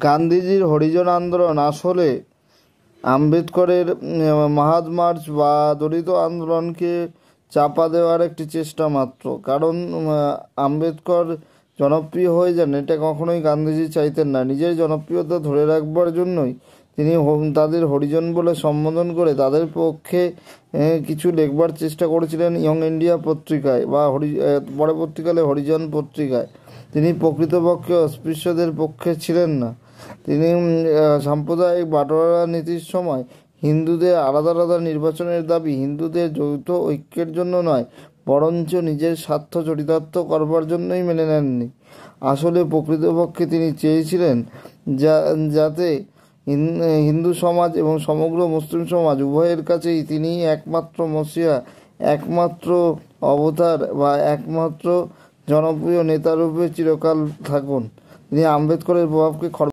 গান্ধীজির হরিজন আন্দোলন আসলে আম্বেদকরের মহাদ মার্চ বা দলিত আন্দোলনকে চাপা দেওয়ার একটি চেষ্টা মাত্র। কারণ আম্বেদকর জনপ্রিয় হয়ে যান এটা কখনোই গান্ধীজি চাইতেন না। নিজের জনপ্রিয়তা ধরে রাখবার জন্যই তিনি তাদের হরিজন বলে সম্বোধন করে তাদের পক্ষে কিছু লিখবার চেষ্টা করেছিলেন ইয়ং ইন্ডিয়া পত্রিকায় বা পরবর্তীকালে হরিজন পত্রিকায়। তিনি প্রকৃতপক্ষে অস্পৃশ্যদের পক্ষে ছিলেন না। তিনি সাম্প্রদায়িক বাটোয়ারা নীতির সময় হিন্দুদের আলাদা আলাদা নির্বাচনের দাবি হিন্দুদের যৌথ ঐক্যের জন্য নয়, বরঞ্চ নিজের স্বার্থ চরিতার্থ করবার জন্যই মেনে নেননি। আসলে প্রকৃতপক্ষে তিনি চেয়েছিলেন যাতে হিন্দু সমাজ এবং সমগ্র মুসলিম সমাজ উভয়ের কাছেই তিনি একমাত্র মসিহা, একমাত্র অবতার বা একমাত্র জনপ্রিয় নেতারূপে চিরকাল থাকুন। তিনি আম্বেদকরের প্রভাবকে